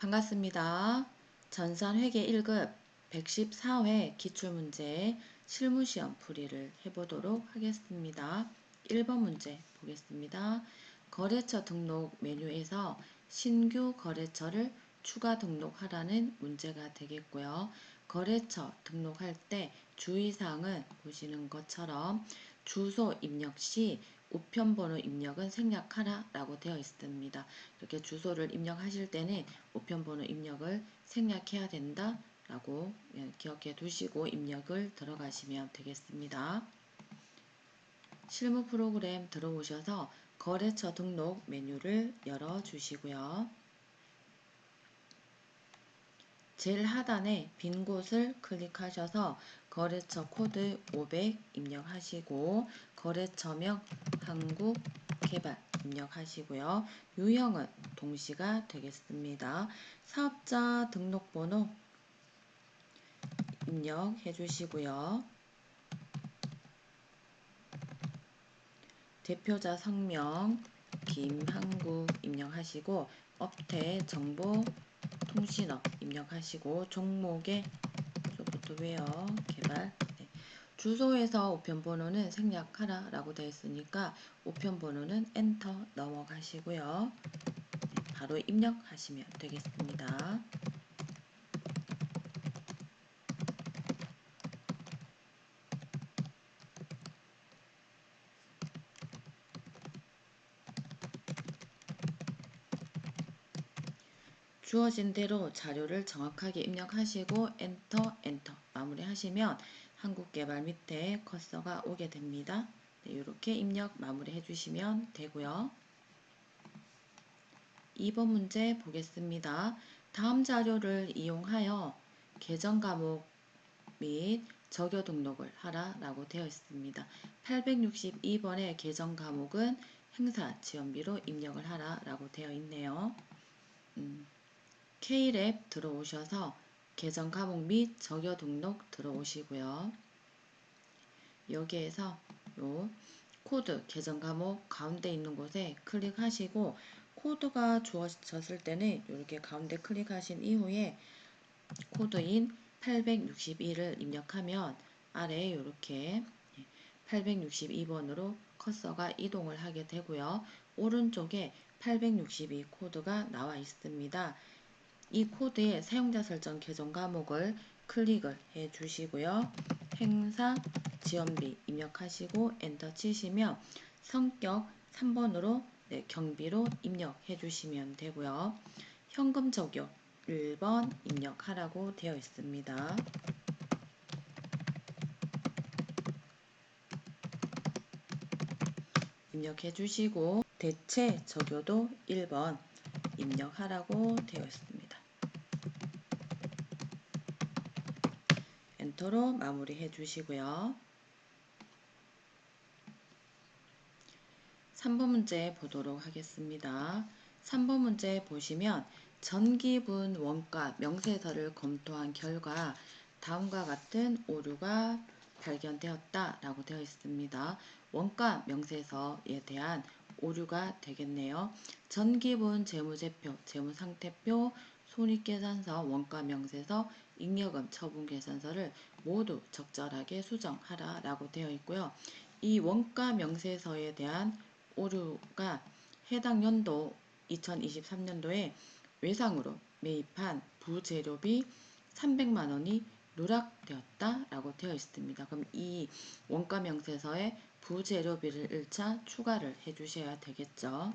반갑습니다. 전산회계 1급 114회 기출문제 실무시험 풀이를 해보도록 하겠습니다. 1번 문제 보겠습니다. 거래처 등록 메뉴에서 신규 거래처를 추가 등록하라는 문제가 되겠고요. 거래처 등록할 때 주의사항은 보시는 것처럼 주소 입력 시 우편번호 입력은 생략하라 라고 되어 있습니다. 이렇게 주소를 입력하실 때는 우편번호 입력을 생략해야 된다 라고 기억해 두시고 입력을 들어가시면 되겠습니다. 실무 프로그램 들어오셔서 거래처 등록 메뉴를 열어 주시고요. 제일 하단에 빈 곳을 클릭하셔서 거래처 코드 500 입력하시고 거래처명 한국개발 입력하시고요. 유형은 동시가 되겠습니다. 사업자 등록번호 입력해 주시고요. 대표자 성명 김한국 입력하시고 업태 정보 통신업 입력하시고 종목의 소프트웨어 개발 주소에서 우편번호는 생략하라 라고 되어 있으니까 우편번호는 엔터 넘어가시고요. 바로 입력하시면 되겠습니다. 주어진 대로 자료를 정확하게 입력하시고 엔터 마무리 하시면 한국개발 밑에 커서가 오게 됩니다. 이렇게 입력 마무리 해주시면 되고요. 2번 문제 보겠습니다. 다음 자료를 이용하여 계정 과목 및 적요 등록을 하라 라고 되어 있습니다. 862번의 계정 과목은 행사 지원비로 입력을 하라 라고 되어 있네요. K랩 들어오셔서 계정 과목 및 적요 등록 들어오시고요. 여기에서 요 코드 계정 과목 가운데 있는 곳에 클릭하시고 코드가 주어졌을 때는 이렇게 가운데 클릭하신 이후에 코드인 862를 입력하면 아래에 이렇게 862번으로 커서가 이동을 하게 되고요. 오른쪽에 862 코드가 나와 있습니다. 이 코드의 사용자 설정 계정 과목을 클릭을 해 주시고요. 행사 지원비 입력하시고 엔터 치시면 성격 3번으로 경비로 입력해 주시면 되고요. 현금 적용 1번 입력하라고 되어 있습니다. 입력해 주시고 대체 적요도 1번 입력하라고 되어 있습니다. 엔터로 마무리해 주시고요. 3번 문제 보도록 하겠습니다. 3번 문제 보시면 전기분 원가 명세서를 검토한 결과 다음과 같은 오류가 발견되었다 라고 되어 있습니다. 원가 명세서에 대한 오류가 되겠네요. 전기분 재무제표, 재무상태표, 손익계산서, 원가명세서, 잉여금 처분계산서를 모두 적절하게 수정하라 라고 되어 있고요. 이 원가명세서에 대한 오류가 해당 연도 2023년도에 외상으로 매입한 부재료비 300만원이 누락되었다 라고 되어 있습니다. 그럼 이 원가명세서에 부재료비를 1차 추가를 해 주셔야 되겠죠.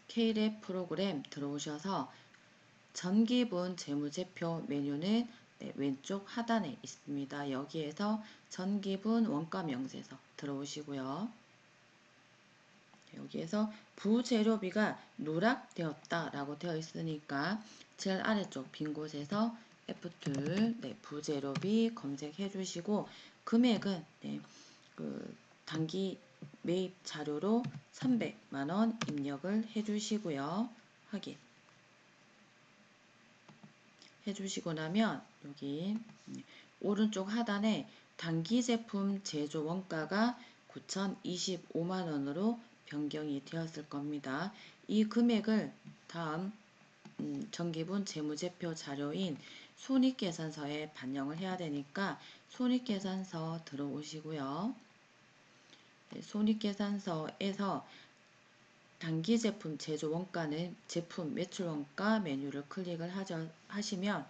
K랩 프로그램 들어오셔서 전기분 재무제표 메뉴는 왼쪽 하단에 있습니다. 여기에서 전기분 원가명세서 들어오시고요. 여기에서 부재료비가 누락되었다 라고 되어 있으니까 제일 아래쪽 빈 곳에서 F2 부재료비 검색해 주시고 금액은 단기 매입 자료로 300만원 입력을 해 주시고요. 확인 해주시고 나면 여기 오른쪽 하단에 단기 제품 제조 원가가 9,025만원으로 변경이 되었을 겁니다. 이 금액을 다음 정기분 재무제표 자료인 손익계산서에 반영을 해야 되니까 손익계산서 들어오시고요. 네, 손익계산서에서 단기제품 제조원가는 제품 매출원가 메뉴를 클릭을 하시면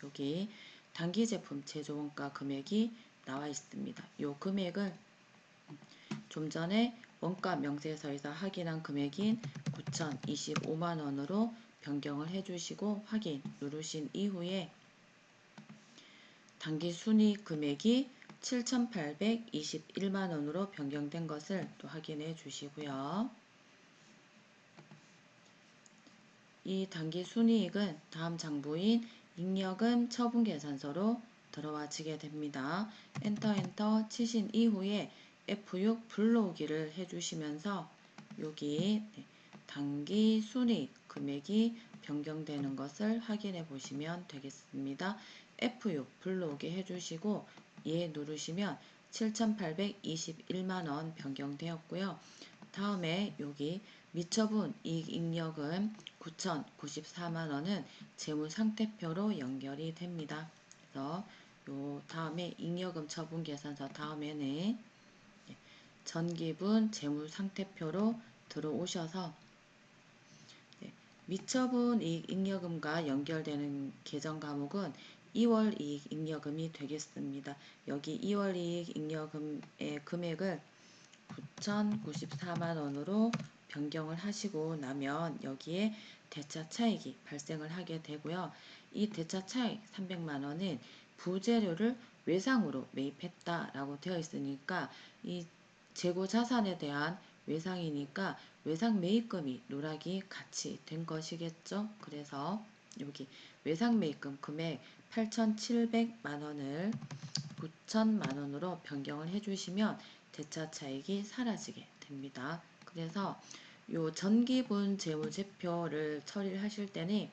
여기 단기제품 제조원가 금액이 나와 있습니다. 이 금액을 좀 전에 원가 명세서에서 확인한 금액인 9,025만원으로 변경을 해주시고 확인 누르신 이후에 단기순이익 금액이 7,821만원으로 변경된 것을 또 확인해 주시고요. 이 단기순이익은 다음 장부인 잉여금 처분계산서로 들어와지게 됩니다. 엔터 치신 이후에 F6 불러오기를 해주시면서 여기 단기순이익 금액이 변경되는 것을 확인해 보시면 되겠습니다. F6 불러오기 해주시고 예 누르시면 7,821만원 변경되었고요. 다음에 여기 미처분 이익잉여금 9,094만원은 재무상태표로 연결이 됩니다. 그래서 요 다음에 잉여금 처분 계산서 다음에는 전기분 재무상태표로 들어오셔서 미처분 이익잉여금과 연결되는 계정 과목은 2월 이익잉여금이 되겠습니다. 여기 2월 이익잉여금의 금액을 9,094만원으로 변경을 하시고 나면 여기에 대차 차익이 발생을 하게 되고요. 이 대차 차익 300만원은 부재료를 외상으로 매입했다라고 되어 있으니까 이 재고 자산에 대한 외상이니까 외상 매입금이 누락이 같이 된 것이겠죠. 그래서 여기 외상 매입금 금액 8,700만원을 9,000만원으로 변경을 해주시면 대차 차익이 사라지게 됩니다. 그래서 요 전기분 재무제표를 처리를 하실 때는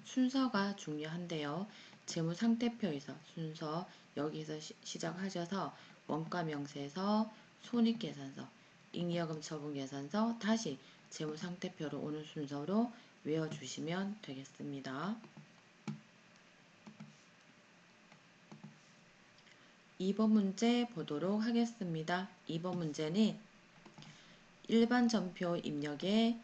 순서가 중요한데요. 재무상태표에서 순서 여기서 시작하셔서 원가명세서, 손익계산서, 잉여금 처분계산서, 다시 재무상태표로 오는 순서로 외워주시면 되겠습니다. 2번 문제 보도록 하겠습니다. 2번 문제는 일반 전표 입력에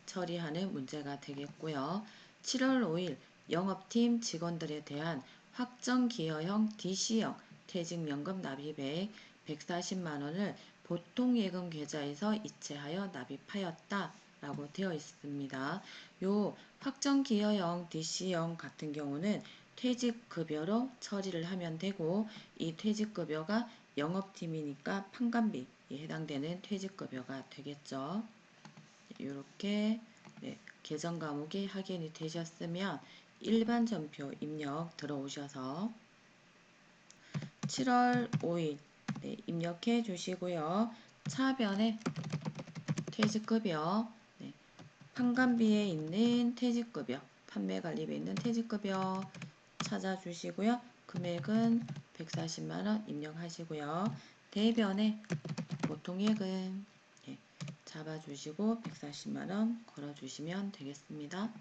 처리하는 문제가 되겠고요. 7월 5일 영업팀 직원들에 대한 확정기여형 DC형 퇴직연금 납입액 140만원을 보통예금 계좌에서 이체하여 납입하였다 라고 되어 있습니다. 요 확정기여형 DC형 같은 경우는 퇴직급여로 처리를 하면 되고 이 퇴직급여가 영업팀이니까 판관비에 해당되는 퇴직급여가 되겠죠. 이렇게 계정 과목이 확인이 되셨으면 일반 전표 입력 들어오셔서 7월 5일 입력해 주시고요. 차변에 퇴직급여 판관비에 있는 퇴직급여 판매관리비에 있는 퇴직급여 찾아주시고요. 금액은 140만원 입력하시고요. 대변에 보통예금 잡아주시고 140만원 걸어주시면 되겠습니다.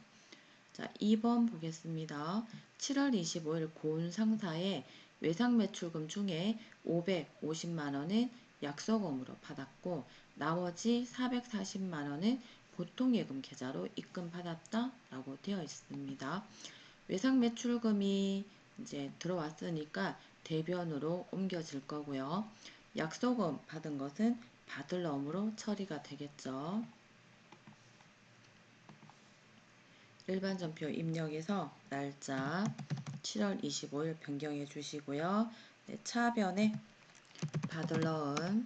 자, 2번 보겠습니다. 7월 25일 고운 상사의 외상매출금 중에 550만원은 약속금으로 받았고 나머지 440만원은 보통예금 계좌로 입금받았다 라고 되어 있습니다. 외상매출금이 이제 들어왔으니까 대변으로 옮겨질 거고요. 약속금 받은 것은 받을 놈으로 처리가 되겠죠. 일반 전표 입력에서 날짜 7월 25일 변경해 주시고요. 차변에 받을 놈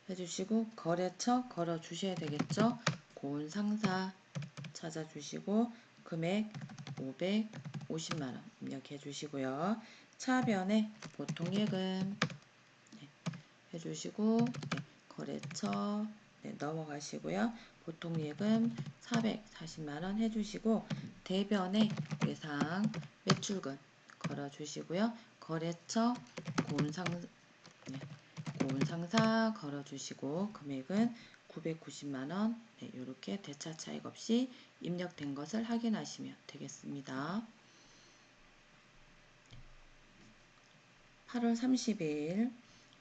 해주시고 거래처 걸어 주셔야 되겠죠. 고운 상사 찾아주시고 금액 550만원 입력해 주시고요. 차변에 보통예금 해주시고 거래처 넘어가시고요. 보통예금 440만원 해주시고 대변에 외상 매출금 걸어주시고요. 거래처 보훈상사 걸어주시고 금액은 990만원 이렇게 대차 차익 없이 입력된 것을 확인하시면 되겠습니다. 8월 30일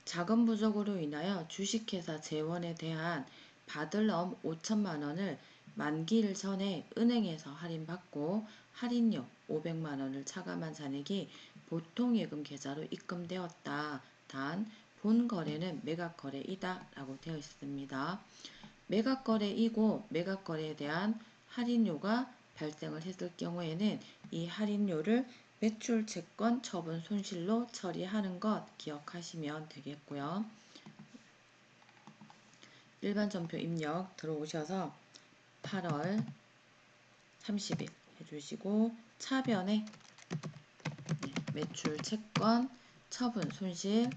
자금 부족으로 인하여 주식회사 재원에 대한 받을럼 5천만원을 만기일 전에 은행에서 할인받고 할인료 500만원을 차감한 잔액이 보통예금 계좌로 입금되었다. 단 본거래는 매각거래이다 라고 되어 있습니다. 매각거래이고 매각거래에 대한 할인료가 발생을 했을 경우에는 이 할인료를 매출채권 처분 손실로 처리하는 것 기억하시면 되겠고요. 일반 전표 입력 들어오셔서 8월 30일 해주시고 차변에 매출채권 처분 손실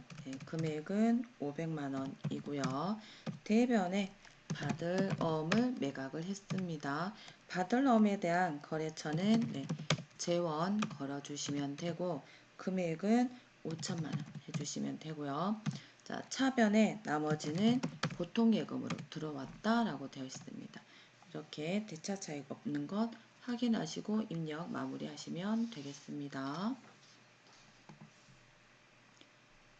금액은 500만원이고요. 대변에 받을어음을 매각을 했습니다. 받을어음에 대한 거래처는 재원 걸어주시면 되고 금액은 5천만원 해주시면 되고요. 자, 차변에 나머지는 보통예금으로 들어왔다 라고 되어 있습니다. 이렇게 대차 차익 없는 것 확인하시고 입력 마무리하시면 되겠습니다.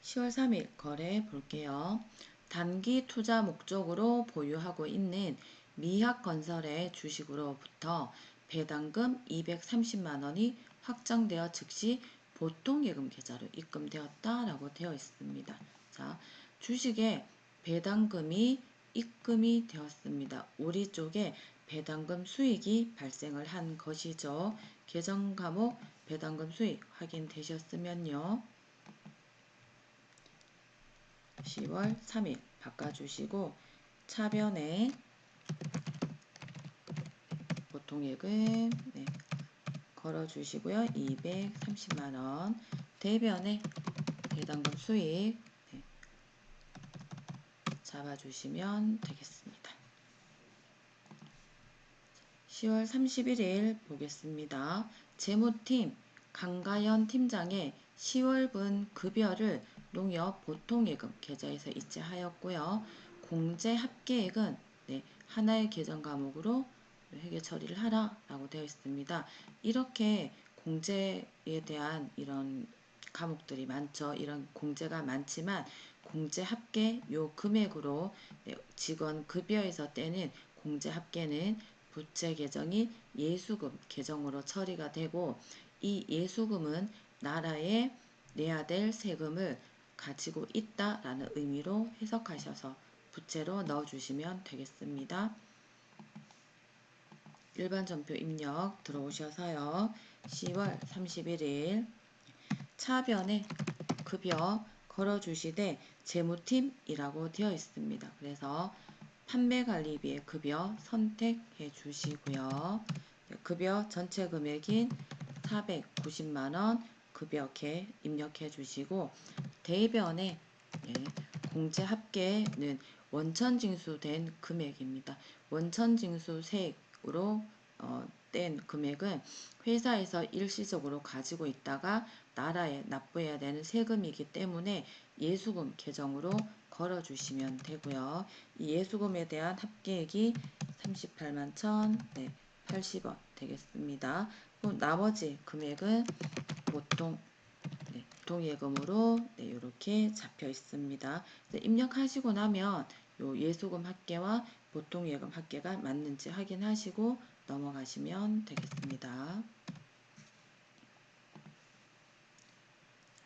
10월 3일 거래 볼게요. 단기 투자 목적으로 보유하고 있는 미학건설의 주식으로부터 배당금 230만원이 확정되어 즉시 보통예금 계좌로 입금되었다 라고 되어 있습니다. 자, 주식에 배당금이 입금이 되었습니다. 우리 쪽에 배당금 수익이 발생을 한 것이죠. 계정 과목 배당금 수익 확인되셨으면요. 10월 3일 바꿔주시고 차변에 보통예금 걸어주시고요. 230만원 대변에 배당금 수익 잡아주시면 되겠습니다. 10월 31일 보겠습니다. 재무팀 강가연 팀장의 10월분 급여를 농협 보통예금 계좌에서 이체하였고요. 공제 합계액은 하나의 계정 과목으로 회계 처리를 하라 라고 되어 있습니다. 이렇게 공제에 대한 이런 과목들이 많죠. 이런 공제가 많지만 공제 합계 요 금액으로 직원 급여에서 떼는 공제 합계는 부채 계정이 예수금 계정으로 처리가 되고 이 예수금은 나라에 내야 될 세금을 가지고 있다라는 의미로 해석하셔서 부채로 넣어주시면 되겠습니다. 일반 전표 입력 들어오셔서요. 10월 31일 차변에 급여 걸어주시되 재무팀이라고 되어 있습니다. 그래서 판매관리비의 급여 선택해 주시고요. 급여 전체 금액인 490만원 급여케 입력해 주시고 대변에 공제 합계는 원천징수된 금액입니다. 원천징수세액으로 뗀 금액은 회사에서 일시적으로 가지고 있다가 나라에 납부해야 되는 세금이기 때문에 예수금 계정으로 걸어주시면 되고요. 이 예수금에 대한 합계액이 38만 1,080원 되겠습니다. 나머지 금액은 보통예금으로 이렇게 잡혀 있습니다. 입력하시고 나면 요 예수금 합계와 보통예금 합계가 맞는지 확인하시고 넘어가시면 되겠습니다.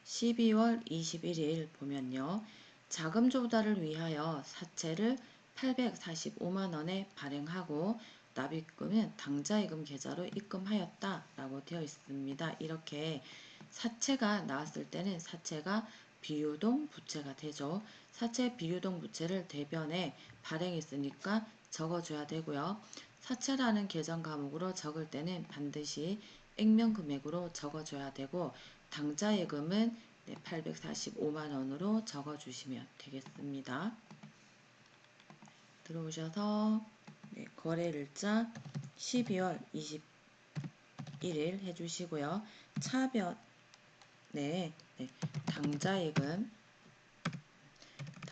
12월 21일 보면요. 자금 조달을 위하여 사채를 845만원에 발행하고 납입금은 당좌예금 계좌로 입금하였다 라고 되어 있습니다. 이렇게 사채가 나왔을 때는 사채가 비유동 부채가 되죠. 사채 비유동 부채를 대변에 발행했으니까 적어줘야 되고요. 사채라는 계정 과목으로 적을 때는 반드시 액면 금액으로 적어줘야 되고 당좌예금은 845만원으로 적어주시면 되겠습니다. 들어오셔서 거래일자 12월 21일 해주시고요. 차변에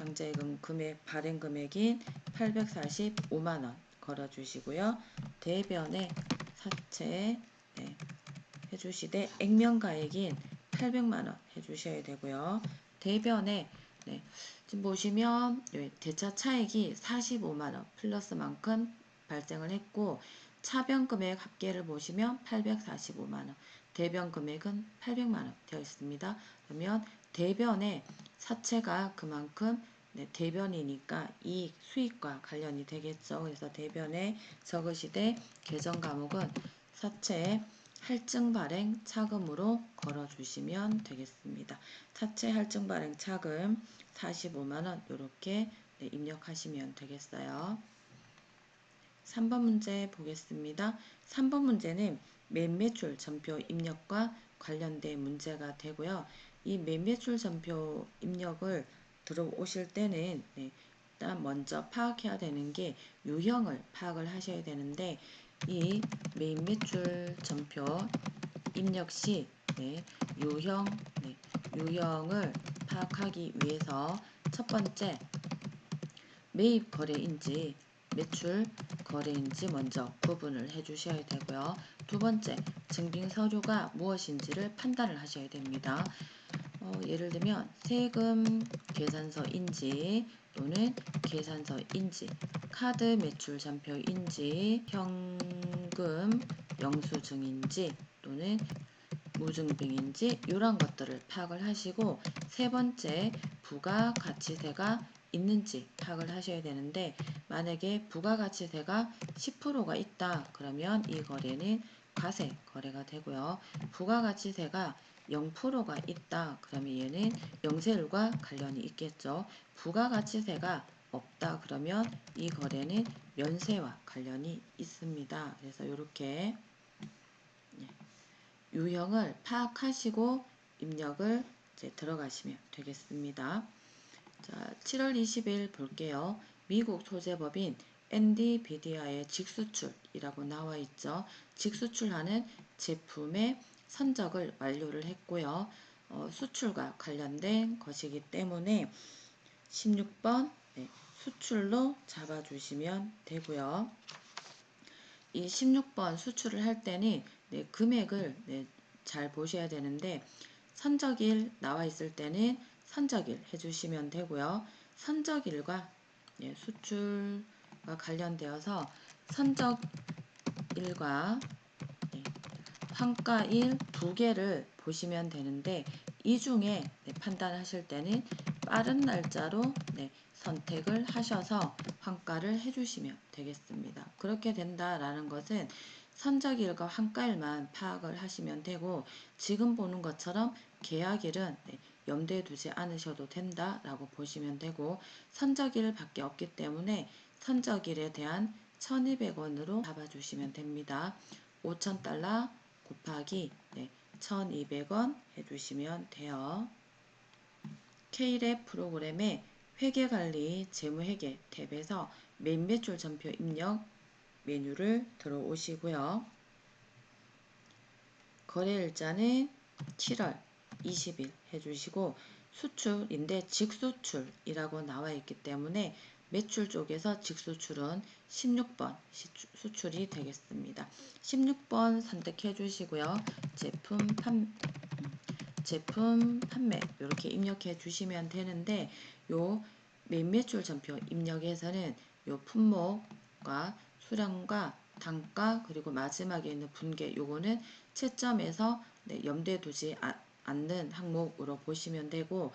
당좌예금 금액 발행 금액인 845만원 걸어주시고요. 대변에 사채 네, 해주시되 액면가액인 800만원 해주셔야 되고요. 대변에 네, 지금 보시면 대차 차액이 45만원 플러스만큼 발생을 했고 차변 금액 합계를 보시면 845만원, 대변 금액은 800만원 되어 있습니다. 그러면 대변에 사채가 그만큼 대변이니까 이익, 수익과 관련이 되겠죠. 그래서 대변에 적으시되 계정 과목은 사채 할증 발행 차금으로 걸어주시면 되겠습니다. 사채 할증 발행 차금 45만원 이렇게 입력하시면 되겠어요. 3번 문제 보겠습니다. 3번 문제는 매매출 전표 입력과 관련된 문제가 되고요. 이 매매출 전표 입력을 들어오실 때는 일단 먼저 파악해야 되는 게 유형을 파악을 하셔야 되는데 이 매매출 전표 입력 시 유형을 파악하기 위해서 첫 번째 매입 거래인지 매출 거래인지 먼저 구분을 해 주셔야 되고요. 두 번째 증빙 서류가 무엇인지를 판단을 하셔야 됩니다. 예를 들면 세금 계산서인지 또는 계산서인지 카드 매출 전표인지 현금 영수증인지 또는 무증빙인지 이런 것들을 파악을 하시고 세 번째 부가가치세가 있는지 파악을 하셔야 되는데 만약에 부가가치세가 10%가 있다 그러면 이 거래는 과세 거래가 되고요. 부가가치세가 0%가 있다 그러면 얘는 영세율과 관련이 있겠죠. 부가가치세가 없다 그러면 이 거래는 면세와 관련이 있습니다. 그래서 이렇게 유형을 파악하시고 입력을 이제 들어가시면 되겠습니다. 자, 7월 20일 볼게요. 미국 소재법인 엔디비디아의 직수출이라고 나와 있죠. 직수출하는 제품의 선적을 완료를 했고요. 수출과 관련된 것이기 때문에 16번 수출로 잡아주시면 되고요. 이 16번 수출을 할 때는 금액을 잘 보셔야 되는데 선적일 나와 있을 때는 선적일 해주시면 되고요. 선적일과 수출과 관련되어서 선적일과 환가일 두 개를 보시면 되는데 이 중에 판단하실 때는 빠른 날짜로 선택을 하셔서 환가를 해주시면 되겠습니다. 그렇게 된다라는 것은 선적일과 환가일만 파악을 하시면 되고 지금 보는 것처럼 계약일은 염두에 두지 않으셔도 된다라고 보시면 되고 선적일밖에 없기 때문에 선적일에 대한 1200원으로 잡아주시면 됩니다. 5000달러 곱하기 1200원 해주시면 돼요. K랩 프로그램의 회계관리 재무회계 탭에서 매매출 전표 입력 메뉴를 들어오시고요. 거래일자는 7월 20일 해주시고 수출인데 직수출이라고 나와 있기 때문에 매출 쪽에서 직수출은 16번 수출이 되겠습니다. 16번 선택해 주시고요. 제품 판매 이렇게 입력해 주시면 되는데 요 매매출 전표 입력에서는 요 품목과 수량과 단가 그리고 마지막에 있는 분계 요거는 채점에서 염두에 두지 않는 항목으로 보시면 되고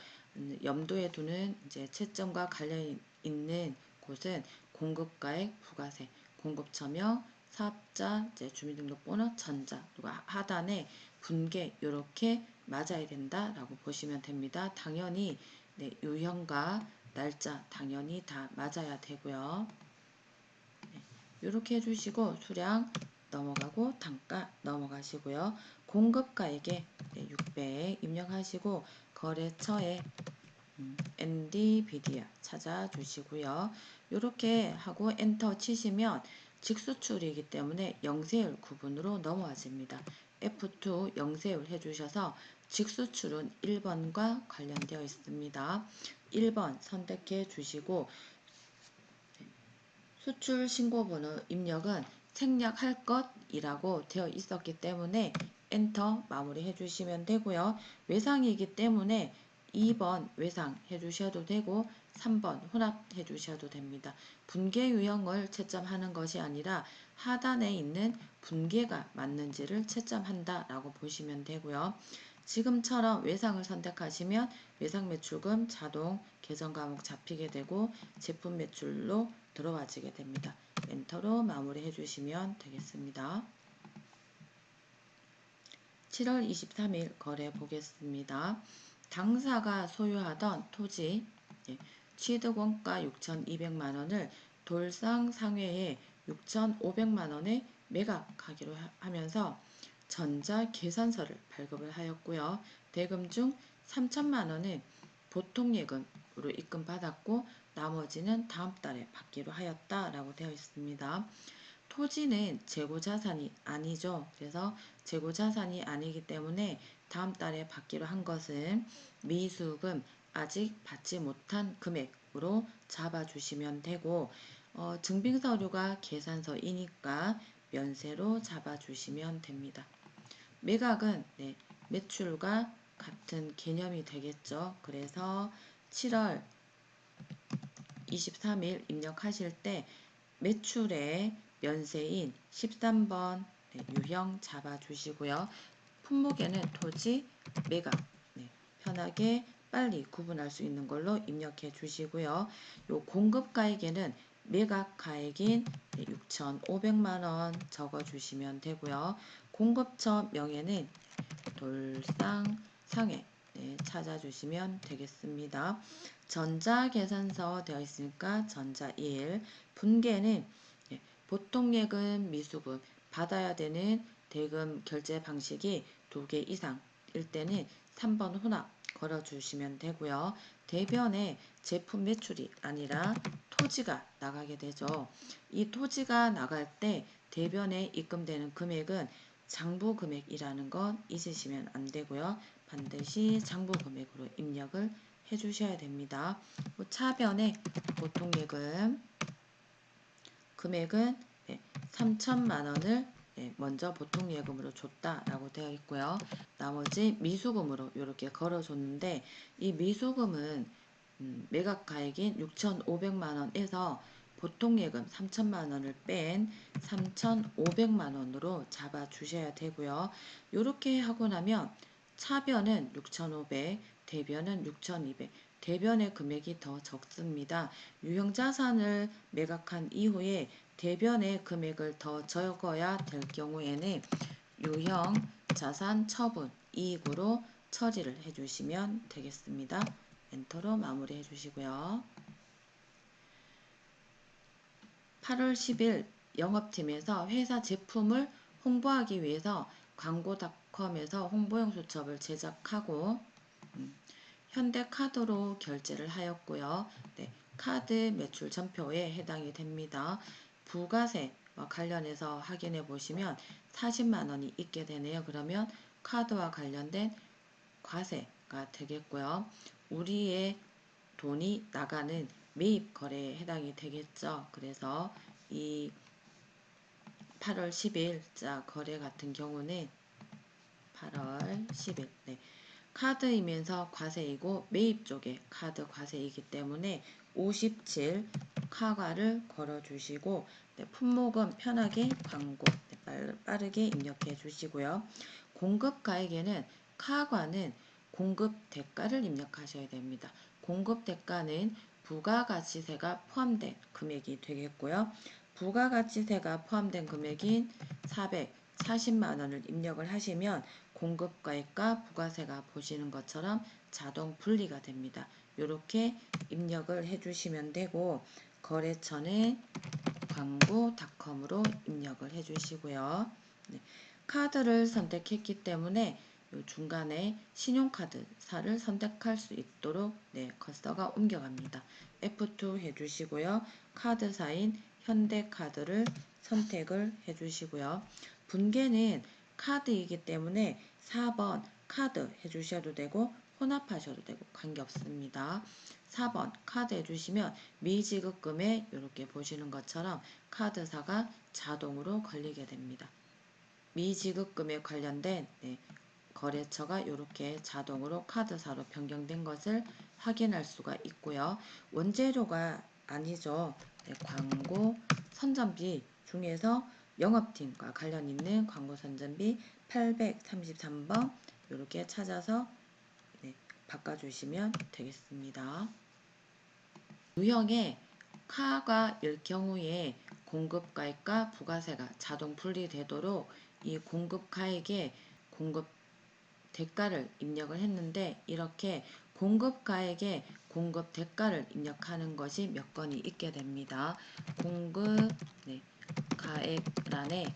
염두에 두는 이제 채점과 관련 있는 곳은 공급가액 부가세, 공급처명, 사업자, 이제 주민등록번호, 전자, 그리고 하단에 분계 이렇게 맞아야 된다라고 보시면 됩니다. 당연히 유형과 날짜 당연히 다 맞아야 되고요. 이렇게 해주시고 수량 넘어가고 단가 넘어가시고요. 공급가액에 600 입력하시고 거래처에 엔디비디아 찾아주시고요. 이렇게 하고 엔터 치시면 직수출이기 때문에 영세율 구분으로 넘어와집니다. F2 영세율 해주셔서 직수출은 1번과 관련되어 있습니다. 1번 선택해 주시고 수출 신고번호 입력은 생략할 것이라고 되어 있었기 때문에 엔터 마무리해 주시면 되고요. 외상이기 때문에 2번 외상 해주셔도 되고 3번 혼합해 주셔도 됩니다. 분계 유형을 채점하는 것이 아니라 하단에 있는 분계가 맞는지를 채점한다 라고 보시면 되고요. 지금처럼 외상을 선택하시면 외상 매출금 자동 계정 과목 잡히게 되고 제품 매출로 들어와지게 됩니다. 엔터로 마무리 해주시면 되겠습니다. 7월 23일 거래 보겠습니다. 당사가 소유하던 토지 취득원가 6,200만원을 돌상 상회에 6,500만원에 매각하기로 하면서 전자계산서를 발급을 하였고요. 대금 중 3천만원은 보통예금으로 입금받았고 나머지는 다음 달에 받기로 하였다라고 되어 있습니다. 토지는 재고자산이 아니죠. 그래서 재고자산이 아니기 때문에 다음 달에 받기로 한 것은 미수금 아직 받지 못한 금액으로 잡아주시면 되고 증빙서류가 계산서이니까 면세로 잡아주시면 됩니다. 매각은 매출과 같은 개념이 되겠죠. 그래서 7월 23일 입력하실 때 매출의 면세인 13번 유형 잡아주시고요. 품목에는 토지, 매각 편하게 빨리 구분할 수 있는 걸로 입력해 주시고요. 요 공급가액에는 매각가액인 6,500만원 적어주시면 되고요. 공급처 명예는 돌상상회 찾아주시면 되겠습니다. 전자계산서 되어 있으니까 전자 1, 분계는 보통예금, 미수금 받아야 되는 대금 결제 방식이 2개 이상일 때는 3번 혼합 걸어주시면 되고요. 대변에 제품 매출이 아니라 토지가 나가게 되죠. 이 토지가 나갈 때 대변에 입금되는 금액은 장부 금액이라는 건 잊으시면 안 되고요. 반드시 장부 금액으로 입력을 해주셔야 됩니다. 차변에 보통예금 금액은 3천만원을 먼저 보통예금으로 줬다라고 되어 있고요. 나머지 미수금으로 이렇게 걸어줬는데 이 미수금은 매각가액인 6,500만원에서 보통예금 3천만원을 뺀 3,500만원으로 잡아주셔야 되고요. 이렇게 하고 나면 차변은 6,500, 대변은 6,200, 대변의 금액이 더 적습니다. 유형자산을 매각한 이후에 대변의 금액을 더 적어야 될 경우에는 유형자산 처분 이익으로 처리를 해주시면 되겠습니다. 엔터로 마무리 해주시고요. 8월 10일 영업팀에서 회사 제품을 홍보하기 위해서 광고닷컴에서 홍보용 수첩을 제작하고 현대카드로 결제를 하였고요. 카드 매출 전표에 해당이 됩니다. 부가세와 관련해서 확인해 보시면 40만원이 있게 되네요. 그러면 카드와 관련된 과세가 되겠고요. 우리의 돈이 나가는 매입 거래에 해당이 되겠죠. 그래서 이 8월 10일자 거래 같은 경우는 8월 10일 카드이면서 과세이고 매입 쪽에 카드 과세이기 때문에 57 카과를 걸어주시고 품목은 편하게 광고 빠르게 입력해 주시고요. 공급가액에는 카과는 공급 대가를 입력하셔야 됩니다. 공급 대가는 부가가치세가 포함된 금액이 되겠고요. 부가가치세가 포함된 금액인 440만원을 입력을 하시면 공급가액과 부가세가 보시는 것처럼 자동 분리가 됩니다. 이렇게 입력을 해주시면 되고 거래처는 광고닷컴으로 입력을 해주시고요. 카드를 선택했기 때문에 중간에 신용카드사를 선택할 수 있도록 커서가 옮겨갑니다. F2 해주시고요. 카드사인 현대카드를 선택을 해주시고요. 분계는 카드이기 때문에 4번 카드 해주셔도 되고 혼합하셔도 되고 관계없습니다. 4번 카드 해주시면 미지급금에 이렇게 보시는 것처럼 카드사가 자동으로 걸리게 됩니다. 미지급금에 관련된 거래처가 이렇게 자동으로 카드사로 변경된 것을 확인할 수가 있고요. 원재료가 아니죠. 광고 선전비 중에서 영업팀과 관련 있는 광고 선전비 833번 이렇게 찾아서 바꿔주시면 되겠습니다. 유형의 카가 일 경우에 공급가액과 부가세가 자동 분리되도록 이 공급가액에 공급 대가를 입력을 했는데 이렇게 공급가액에 공급 대가를 입력하는 것이 몇 건이 있게 됩니다. 가액란에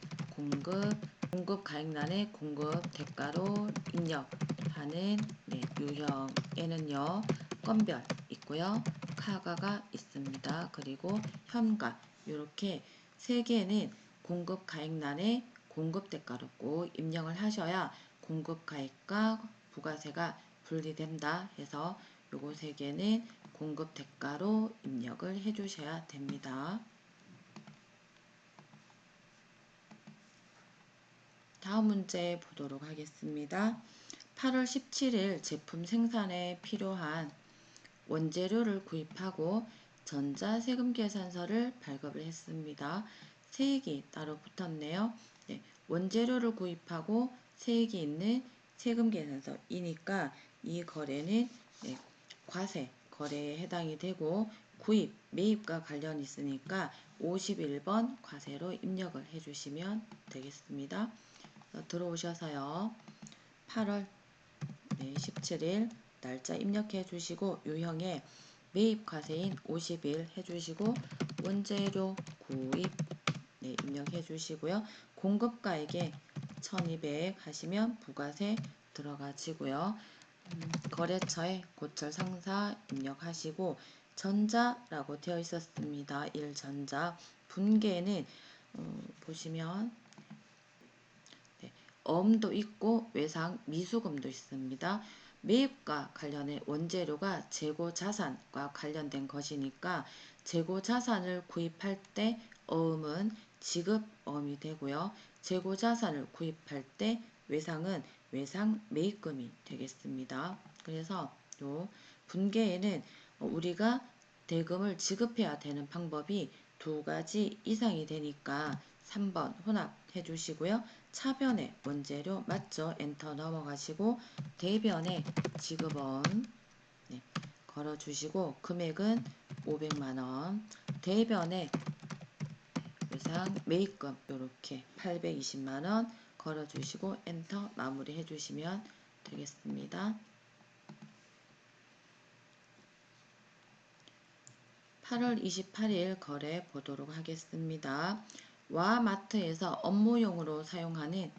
공급가액란에 공급 대가로 입력하는 유형에는요 건별 있고요 카가가 있습니다. 그리고 현가 이렇게 세 개는 공급가액란에 공급 대가로 꼭 입력을 하셔야 공급가액과 부가세가 분리된다 해서 요거 세 개는 공급 대가로 입력을 해 주셔야 됩니다. 다음 문제 보도록 하겠습니다. 8월 17일 제품 생산에 필요한 원재료를 구입하고 전자세금계산서를 발급을 했습니다. 세액이 따로 붙었네요. 원재료를 구입하고 세액이 있는 세금계산서이니까 이 거래는 과세 거래에 해당이 되고 구입, 매입과 관련이 있으니까 51번 과세로 입력을 해주시면 되겠습니다. 들어오셔서요. 8월 17일 날짜 입력해 주시고 유형에 매입 과세인 50일 해주시고 원재료 구입 입력해 주시고요. 공급가액에 1200 하시면 부가세 들어가지고요. 거래처에 고철 상사 입력하시고 전자라고 되어 있었습니다. 1전자 분계는 보시면 엄도 있고 외상 미수금도 있습니다. 매입과 관련해 원재료가 재고자산과 관련된 것이니까 재고자산을 구입할 때 어음은 지급어음이 되고요. 재고자산을 구입할 때 외상은 외상 매입금이 되겠습니다. 그래서 요 분계에는 우리가 대금을 지급해야 되는 방법이 두 가지 이상이 되니까 3번 혼합해 주시고요. 차변에 원재료 맞죠? 엔터 넘어가시고 대변에 지급원 걸어주시고 금액은 500만원 대변에 외상 매입금 이렇게 820만원 걸어주시고 엔터 마무리 해주시면 되겠습니다. 8월 28일 거래 보도록 하겠습니다. 와마트에서 업무용으로 사용하는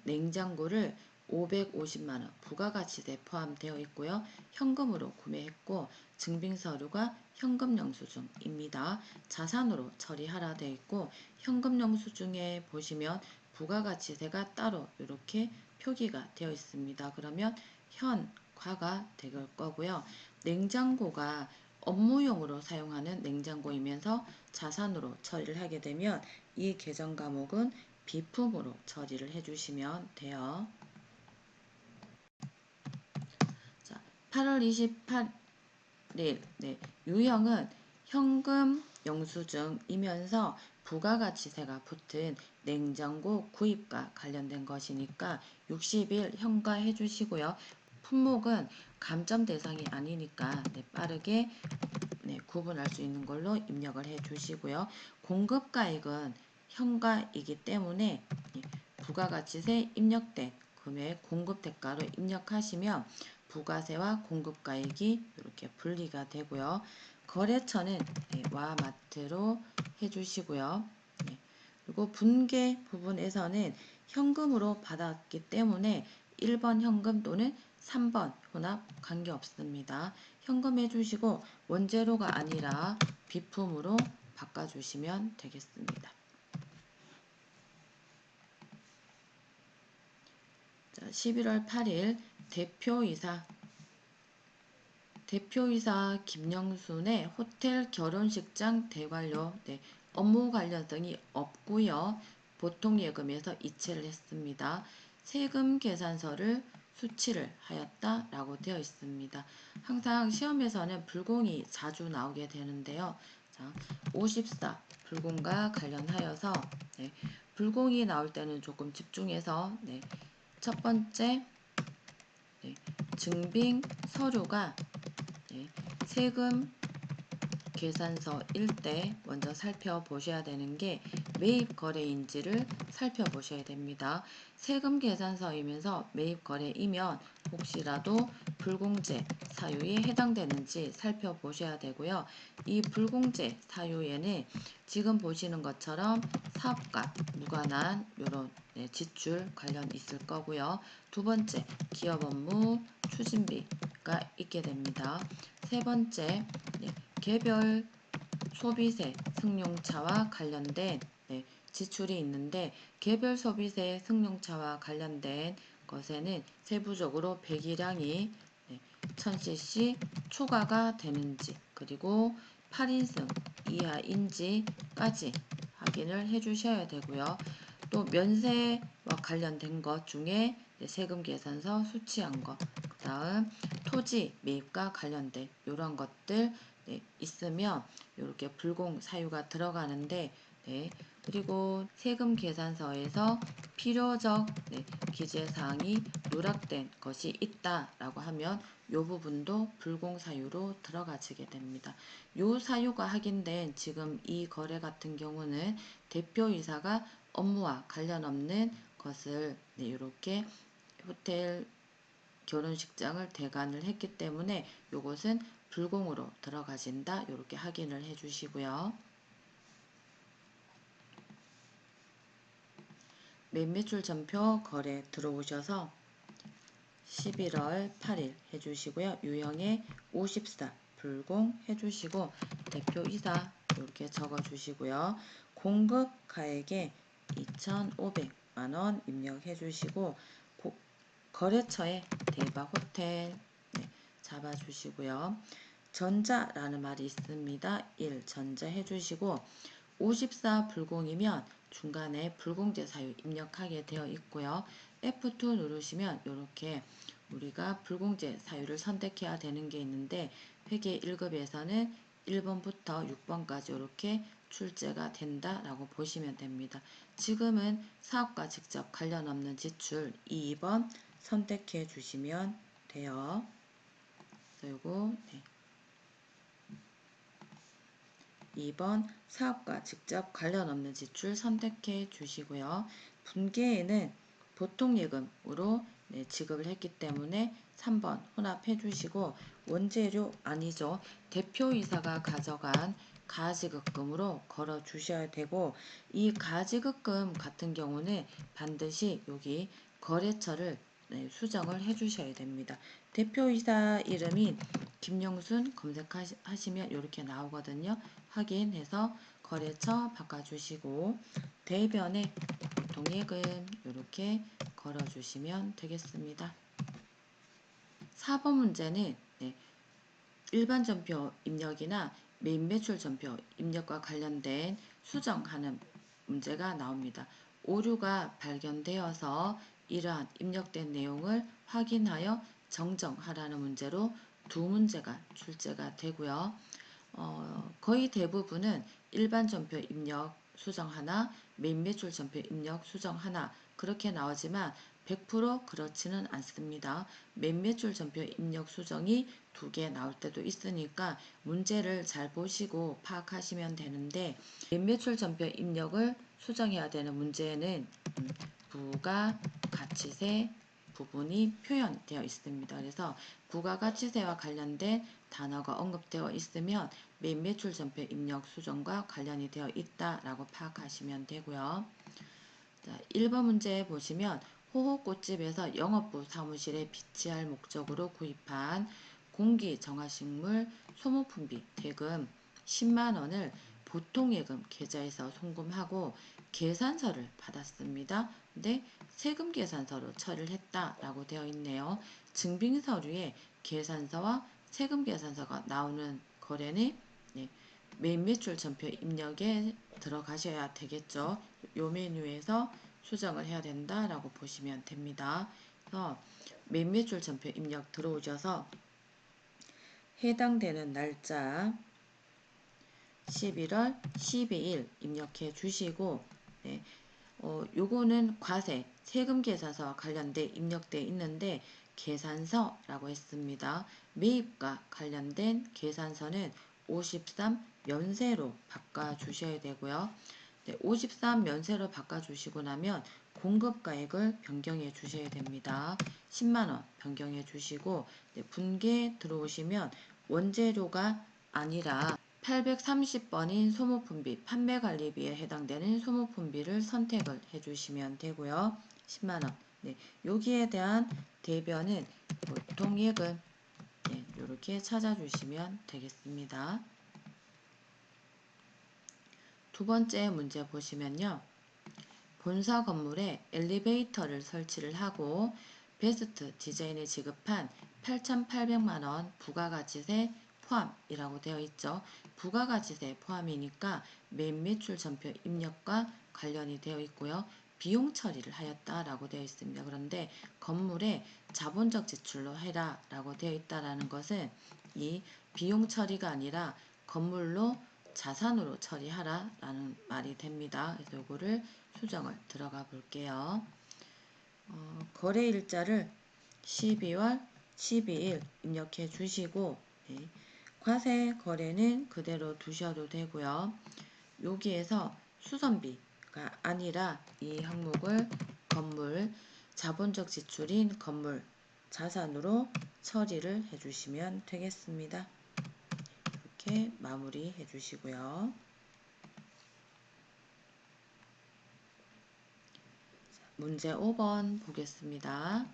냉장고를 550만원 부가가치세 포함되어 있고요. 현금으로 구매했고 증빙서류가 현금영수증입니다. 자산으로 처리하라 되어 있고 현금영수증에 보시면 부가가치세가 따로 이렇게 표기가 되어 있습니다. 그러면 현과가 될 거고요. 냉장고가 업무용으로 사용하는 냉장고이면서 자산으로 처리를 하게 되면 이 계정 과목은 비품으로 처리를 해주시면 돼요. 자, 8월 28일 유형은 현금 영수증이면서 부가가치세가 붙은 냉장고 구입과 관련된 것이니까 60일 현가해 주시고요. 품목은 감점 대상이 아니니까 빠르게 구분할 수 있는 걸로 입력을 해 주시고요. 공급가액은 현가이기 때문에 부가가치세 입력된 금액 공급대가로 입력하시면 부가세와 공급가액이 이렇게 분리가 되고요. 거래처는 와마트로 해주시고요. 그리고 분계 부분에서는 현금으로 받았기 때문에 1번 현금 또는 3번 혼합 관계없습니다. 현금 해주시고 원재료가 아니라 비품으로 바꿔주시면 되겠습니다. 자, 11월 8일 대표이사 김영순의 호텔 결혼식장 대관료 업무 관련성이 없고요. 보통예금에서 이체를 했습니다. 세금 계산서를 수치를 하였다라고 되어 있습니다. 항상 시험에서는 불공이 자주 나오게 되는데요. 자, 54 불공과 관련하여서 불공이 나올 때는 조금 집중해서 첫 번째 증빙 서류가 세금 계산서일 때 먼저 살펴보셔야 되는 게 매입 거래인지를 살펴보셔야 됩니다. 세금 계산서이면서 매입 거래이면 혹시라도 불공제 사유에 해당되는지 살펴보셔야 되고요. 이 불공제 사유에는 지금 보시는 것처럼 사업과 무관한 이런 지출 관련 있을 거고요. 두 번째, 기업 업무 추진비가 있게 됩니다. 세 번째, 개별 소비세 승용차와 관련된 지출이 있는데 개별 소비세 승용차와 관련된 것에는 세부적으로 배기량이 1000cc 초과가 되는지 그리고 8인승 이하인지까지 확인을 해 주셔야 되고요. 또 면세와 관련된 것 중에 세금 계산서 수치한 것, 그 다음 토지 매입과 관련된 이런 것들 있으면 이렇게 불공 사유가 들어가는데 그리고 세금 계산서에서 필요적 기재사항이 누락된 것이 있다라고 하면 이 부분도 불공 사유로 들어가지게 됩니다. 이 사유가 확인된 지금 이 거래 같은 경우는 대표이사가 업무와 관련 없는 것을 이렇게 호텔 결혼식장을 대관을 했기 때문에 이것은 불공으로 들어가진다. 이렇게 확인을 해 주시고요. 매매출 전표 거래 들어오셔서 11월 8일 해주시고요. 유형에 54 불공 해주시고 대표이사 이렇게 적어주시고요. 공급 가액에 2,500만원 입력해 주시고 거래처에 대박호텔 잡아주시고요. 전자라는 말이 있습니다. 1 전자 해주시고 54 불공이면 중간에 불공제 사유 입력하게 되어 있고요. F2 누르시면 이렇게 우리가 불공제 사유를 선택해야 되는 게 있는데 회계 1급에서는 1번부터 6번까지 이렇게 출제가 된다라고 보시면 됩니다. 지금은 사업과 직접 관련 없는 지출 2번 선택해 주시면 돼요. 그리고 2번 사업과 직접 관련 없는 지출 선택해 주시고요. 분계에는 보통예금으로 지급을 했기 때문에 3번 혼합해 주시고 원재료 아니죠. 대표이사가 가져간 가지급금으로 걸어 주셔야 되고 이 가지급금 같은 경우는 반드시 여기 거래처를 수정을 해 주셔야 됩니다. 대표이사 이름인 김영순 검색하시면 이렇게 나오거든요. 확인해서 거래처 바꿔주시고 대변에 보통예금 이렇게 걸어주시면 되겠습니다. 4번 문제는 일반 전표 입력이나 매입 매출 전표 입력과 관련된 수정하는 문제가 나옵니다. 오류가 발견되어서 이러한 입력된 내용을 확인하여 정정하라는 문제로 두 문제가 출제가 되고요. 거의 대부분은 일반 전표 입력 수정 하나, 매입 매출 전표 입력 수정 하나 그렇게 나오지만 100% 그렇지는 않습니다. 매입 매출 전표 입력 수정이 2개 나올 때도 있으니까 문제를 잘 보시고 파악하시면 되는데 매입 매출 전표 입력을 수정해야 되는 문제는 부가가치세 부분이 표현되어 있습니다. 그래서 부가가치세와 관련된 단어가 언급되어 있으면 매입 매출 전표 입력 수정과 관련이 되어 있다라고 파악하시면 되고요. 자, 1번 문제 보시면 호호꽃집에서 영업부 사무실에 비치할 목적으로 구입한 공기정화식물 소모품비 대금 10만원을 보통예금 계좌에서 송금하고 계산서를 받았습니다. 근데 세금 계산서로 처리를 했다라고 되어 있네요. 증빙서류에 계산서와 세금 계산서가 나오는 거래는 네, 매입 매출 전표 입력에 들어가셔야 되겠죠. 요 메뉴에서 수정을 해야 된다라고 보시면 됩니다. 그래서 매입 매출 전표 입력 들어오셔서 해당되는 날짜 11월 12일 입력해 주시고 네, 요거는 과세, 세금 계산서와 관련돼 입력돼 있는데 계산서라고 했습니다. 매입과 관련된 계산서는 53 면세로 바꿔주셔야 되고요. 네, 53 면세로 바꿔주시고 나면 공급가액을 변경해 주셔야 됩니다. 10만원 변경해 주시고 네, 분계 들어오시면 원재료가 아니라 830번인 소모품비, 판매관리비에 해당되는 소모품비를 선택을 해주시면 되고요. 10만원. 네, 여기에 대한 대변은 보통예금 네, 이렇게 찾아주시면 되겠습니다. 두 번째 문제 보시면요. 본사 건물에 엘리베이터를 설치를 하고 베스트 디자인에 지급한 8,800만원 부가가치세 포함이라고 되어 있죠. 부가가치세 포함이니까 매입 매출 전표 입력과 관련이 되어 있고요. 비용 처리를 하였다라고 되어 있습니다. 그런데 건물에 자본적 지출로 해라 라고 되어 있다라는 것은 이 비용 처리가 아니라 건물로 자산으로 처리하라 라는 말이 됩니다. 그래서 이거를 수정을 들어가 볼게요. 거래일자를 12월 12일 입력해 주시고 네, 과세 거래는 그대로 두셔도 되고요. 여기에서 수선비가 아니라 이 항목을 건물 자본적 지출인 건물 자산으로 처리를 해주시면 되겠습니다. 이렇게 마무리 해주시고요. 문제 5번 보겠습니다.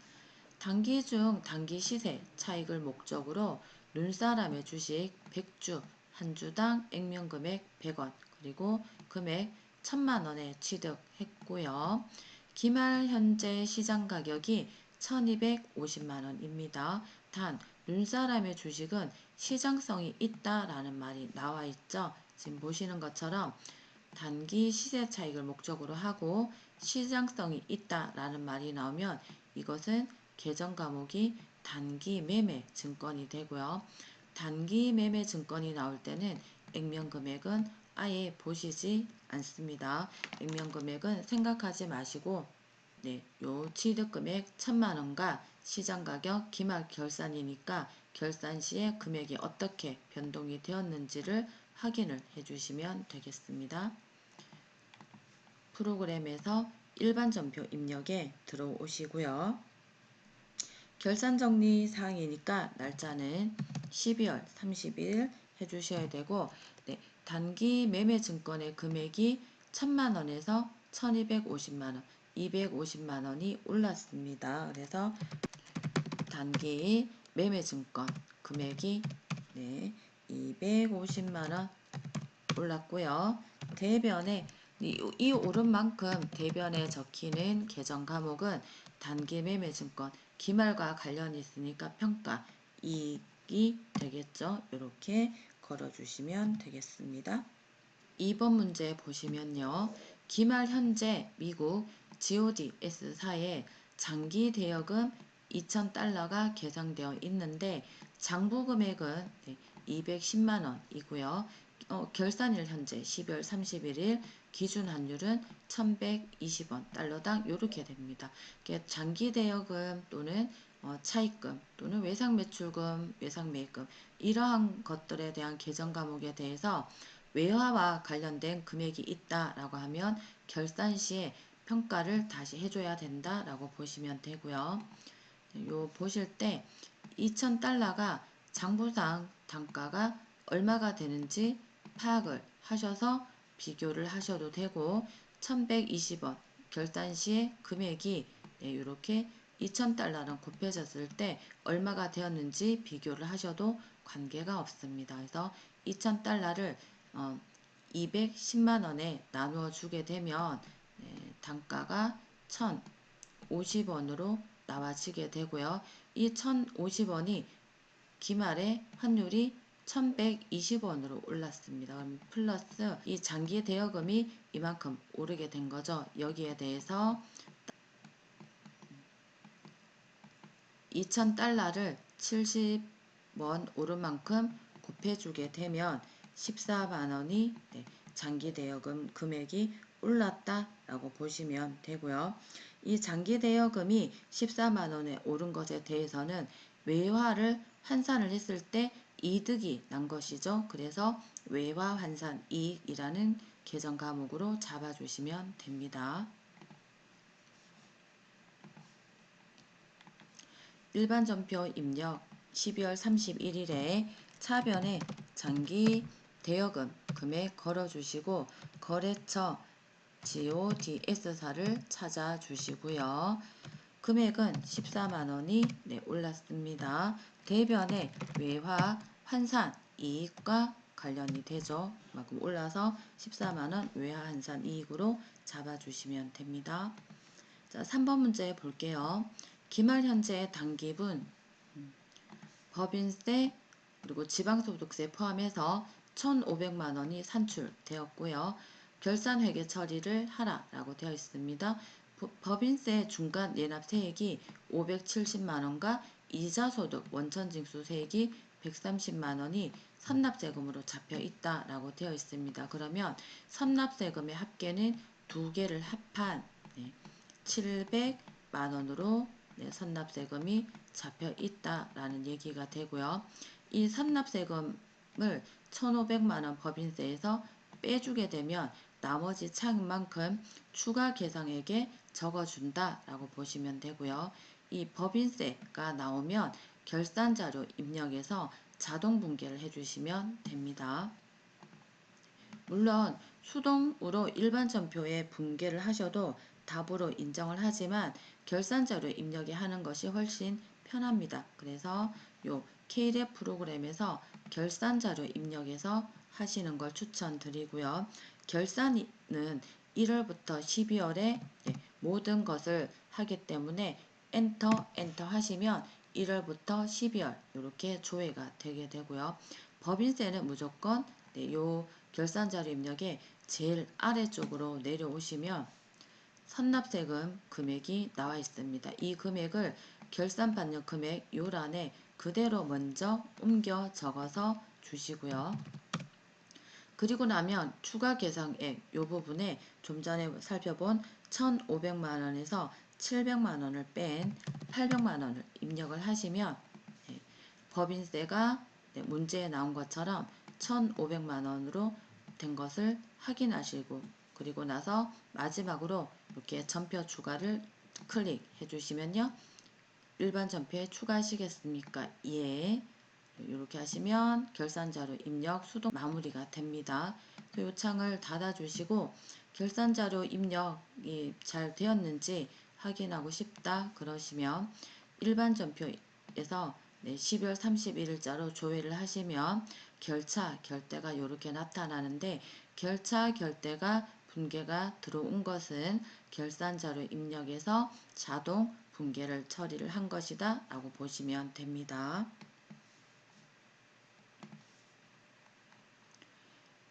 단기 중 단기 시세 차익을 목적으로 눈사람의 주식 100주 한 주당 액면금액 100원 그리고 금액 1000만원에 취득했고요. 기말 현재 시장 가격이 1250만원입니다. 단 눈사람의 주식은 시장성이 있다라는 말이 나와 있죠. 지금 보시는 것처럼 단기 시세 차익을 목적으로 하고 시장성이 있다라는 말이 나오면 이것은 계정 과목이 단기 매매 증권이 되고요. 단기 매매 증권이 나올 때는 액면 금액은 아예 보시지 않습니다. 액면 금액은 생각하지 마시고 네, 요 취득 금액 1000만원과 시장 가격 기말 결산이니까 결산 시에 금액이 어떻게 변동이 되었는지를 확인을 해주시면 되겠습니다. 프로그램에서 일반 전표 입력에 들어오시고요. 결산 정리 사항이니까 날짜는 12월 30일 해주셔야 되고 네, 단기 매매 증권의 금액이 1000만원에서 1250만원, 250만원이 올랐습니다. 그래서 단기 매매 증권 금액이 네, 250만원 올랐고요. 대변에 이 오른 만큼 대변에 적히는 계정 과목은 단기 매매 증권 기말과 관련이 있으니까 평가 이익이 되겠죠. 이렇게 걸어주시면 되겠습니다. 2번 문제 보시면요. 기말 현재 미국 GODS사에 장기 대여금 2,000달러가 계상되어 있는데 장부 금액은 210만원이고요. 결산일 현재 12월 31일 기준 환율은 1,120원 달러당 이렇게 됩니다. 장기 대여금 또는 차입금 또는 외상매출금, 외상매입금 이러한 것들에 대한 계정 과목에 대해서 외화와 관련된 금액이 있다라고 하면 결산 시에 평가를 다시 해줘야 된다라고 보시면 되고요. 요 보실 때 2,000달러가 장부상 단가가 얼마가 되는지 파악을 하셔서 비교를 하셔도 되고 1,120원 결산 시에 금액이 이렇게 2,000달러랑 곱해졌을 때 얼마가 되었는지 비교를 하셔도 관계가 없습니다. 그래서 2,000달러를 210만원에 나누어 주게 되면 단가가 1,050원으로 나와지게 되고요. 이 1,050원이 기말에 환율이 1,120원으로 올랐습니다. 그럼 플러스 이 장기 대여금이 이만큼 오르게 된 거죠. 여기에 대해서 2,000달러를 70원 오른 만큼 곱해주게 되면 14만원이 장기 대여금 금액이 올랐다라고 보시면 되고요. 이 장기 대여금이 14만원에 오른 것에 대해서는 외화를 환산을 했을 때 이득이 난 것이죠. 그래서 외화 환산 이익이라는 계정 과목으로 잡아주시면 됩니다. 일반 전표 입력 12월 31일에 차변에 장기 대여금 금액 걸어주시고 거래처 GODS사를 찾아주시고요. 금액은 14만원이 올랐습니다. 대변에 외화 환산 이익과 관련이 되죠. 그만큼 올라서 14만원 외화 환산 이익으로 잡아주시면 됩니다. 자, 3번 문제 볼게요. 기말 현재 당기분 법인세 그리고 지방소득세 포함해서 1,500만원이 산출되었고요. 결산회계 처리를 하라라고 되어 있습니다. 법인세 중간 예납 세액이 570만원과 이자소득 원천징수 세액이 130만원이 선납세금으로 잡혀 있다라고 되어 있습니다. 그러면 선납세금의 합계는 두 개를 합한 700만원으로 선납세금이 잡혀 있다라는 얘기가 되고요. 이 선납세금을 1,500만원 법인세에서 빼주게 되면 나머지 차액만큼 추가 계상액에 적어준다라고 보시면 되고요. 이 법인세가 나오면 결산자료 입력에서 자동 분계를 해주시면 됩니다. 물론 수동으로 일반 전표에 분계를 하셔도 답으로 인정을 하지만 결산자료 입력에 하는 것이 훨씬 편합니다. 그래서 요 K랩 프로그램에서 결산자료 입력에서 하시는 걸 추천드리고요. 결산은 1월부터 12월에 모든 것을 하기 때문에 엔터 하시면 1월부터 12월 이렇게 조회가 되게 되고요. 법인세는 무조건 요 결산자료 입력에 제일 아래쪽으로 내려오시면 선납세금 금액이 나와 있습니다. 이 금액을 결산받는 금액 요란에 그대로 먼저 옮겨 적어서 주시고요. 그리고 나면 추가 계상액 요 부분에 좀 전에 살펴본 1,500만원에서 700만원을 뺀 800만원을 입력을 하시면 법인세가 문제에 나온 것처럼 1,500만원으로 된 것을 확인하시고 그리고 나서 마지막으로 이렇게 전표 추가를 클릭해 주시면요. 일반 전표에 추가하시겠습니까? 예. 이렇게 하시면 결산자료 입력 수동 마무리가 됩니다. 이 창을 닫아주시고 결산자료 입력이 잘 되었는지 확인하고 싶다 그러시면 일반 전표에서 12월 31일자로 조회를 하시면 결차, 결대가 이렇게 나타나는데 결차, 결대가 분계가 들어온 것은 결산자료 입력에서 자동 분계를 처리를 한 것이다 라고 보시면 됩니다.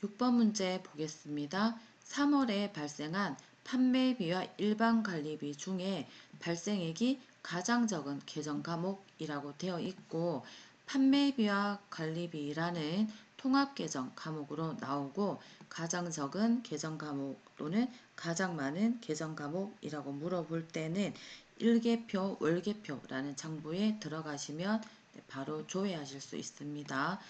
6번 문제 보겠습니다. 3월에 발생한 판매비와 일반 관리비 중에 발생액이 가장 적은 계정 과목이라고 되어 있고 판매비와 관리비라는 통합 계정 과목으로 나오고 가장 적은 계정 과목 또는 가장 많은 계정 과목이라고 물어볼 때는 일계표, 월계표라는 장부에 들어가시면 바로 조회하실 수 있습니다.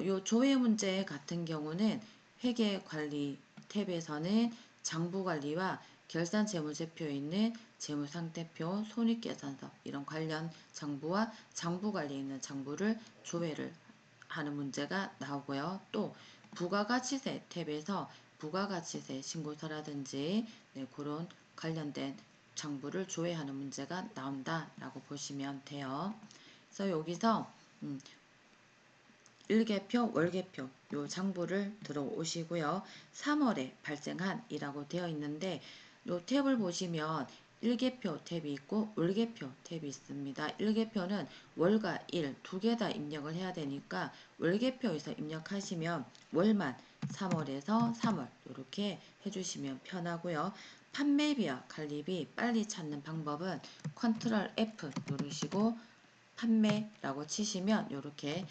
요 조회 문제 같은 경우는 회계관리 탭에서는 장부관리와 결산재무제표에 있는 재무상태표, 손익계산서 이런 관련 장부와 장부관리에 있는 장부를 조회를 하는 문제가 나오고요. 또 부가가치세 탭에서 부가가치세 신고서라든지 그런 관련된 장부를 조회하는 문제가 나온다라고 보시면 돼요. 그래서 여기서 일개표, 월개표 요 장부를 들어오시고요. 3월에 발생한 이라고 되어 있는데 요 탭을 보시면 일개표 탭이 있고 월개표 탭이 있습니다. 일개표는 월과 일 두 개 다 입력을 해야 되니까 월개표에서 입력하시면 월만 3월에서 3월 이렇게 해주시면 편하고요. 판매비와 관리비 빨리 찾는 방법은 컨트롤 F 누르시고 판매라고 치시면 이렇게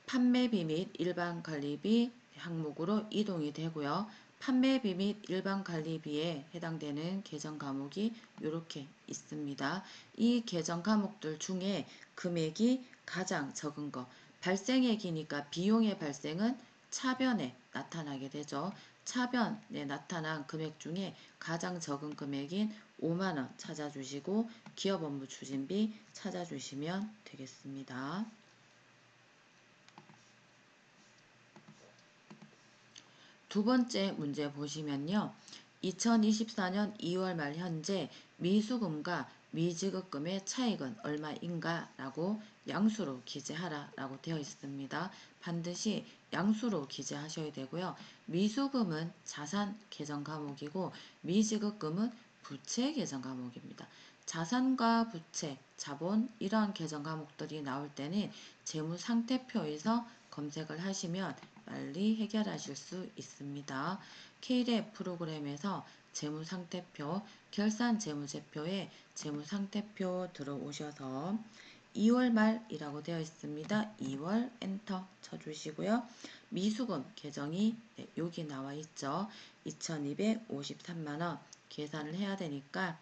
판매비 및 일반 관리비 항목으로 이동이 되고요. 판매비 및 일반 관리비에 해당되는 계정 과목이 이렇게 있습니다. 이 계정 과목들 중에 금액이 가장 적은 거, 발생액이니까 비용의 발생은 차변에 나타나게 되죠. 차변에 나타난 금액 중에 가장 적은 금액인 5만원 찾아주시고 기업 업무 추진비 찾아주시면 되겠습니다. 두 번째 문제 보시면요. 2024년 2월 말 현재 미수금과 미지급금의 차익은 얼마인가 라고 양수로 기재하라 라고 되어 있습니다. 반드시 양수로 기재하셔야 되고요. 미수금은 자산 계정 과목이고 미지급금은 부채 계정 과목입니다. 자산과 부채, 자본 이러한 계정 과목들이 나올 때는 재무상태표에서 검색을 하시면 빨리 해결하실 수 있습니다. K랩 프로그램에서 재무상태표, 결산재무제표에 재무상태표 들어오셔서 2월 말이라고 되어 있습니다. 2월 엔터 쳐주시고요. 미수금 계정이 여기 나와 있죠. 2253만원 계산을 해야 되니까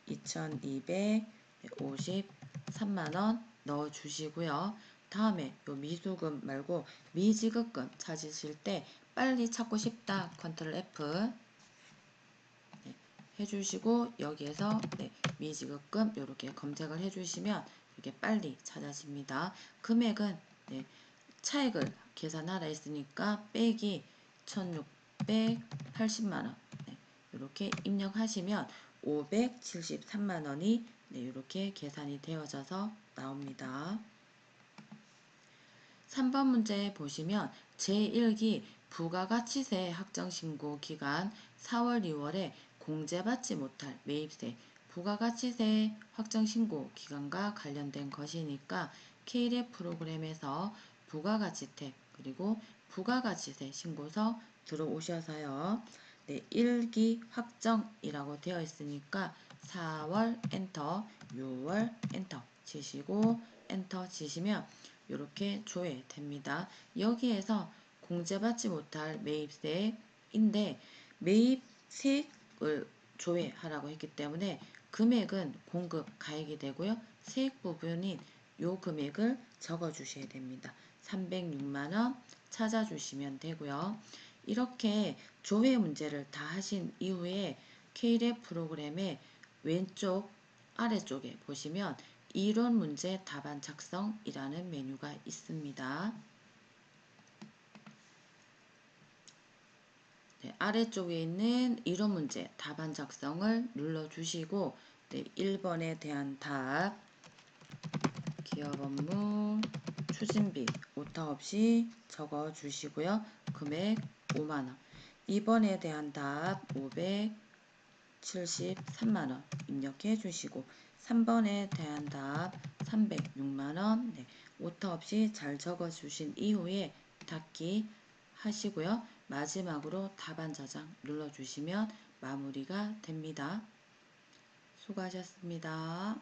2253만원 넣어주시고요. 다음에 요 미수금 말고 미지급금 찾으실 때 빨리 찾고 싶다 컨트롤 F 해주시고 여기에서 미지급금 이렇게 검색을 해주시면 이렇게 빨리 찾아집니다. 금액은 차액을 계산하라 했으니까 빼기 1680만원 이렇게 입력하시면 573만원이 이렇게 계산이 되어져서 나옵니다. 3번 문제 보시면 제1기 부가가치세 확정신고 기간 4월 2월에 공제받지 못할 매입세 부가가치세 확정신고 기간과 관련된 것이니까 K랩 프로그램에서 부가가치 탭 그리고 부가가치세 신고서 들어오셔서요. 1기 확정이라고 되어 있으니까 4월 엔터 6월 엔터 치시고 엔터 치시면 이렇게 조회됩니다. 여기에서 공제받지 못할 매입세인데 매입세액을 조회하라고 했기 때문에 금액은 공급 가액이 되고요. 세액 부분인 요 금액을 적어 주셔야 됩니다. 306만원 찾아주시면 되고요. 이렇게 조회 문제를 다 하신 이후에 K랩 프로그램의 왼쪽 아래쪽에 보시면 이론 문제 답안 작성이라는 메뉴가 있습니다. 아래쪽에 있는 이론 문제 답안 작성을 눌러주시고 1번에 대한 답 기업 업무 추진비 오타 없이 적어주시고요. 금액 5만원 2번에 대한 답 573만원 입력해 주시고 3번에 대한 답 306만원 오타 없이 잘 적어주신 이후에 닫기 하시고요. 마지막으로 답안 저장 눌러주시면 마무리가 됩니다. 수고하셨습니다.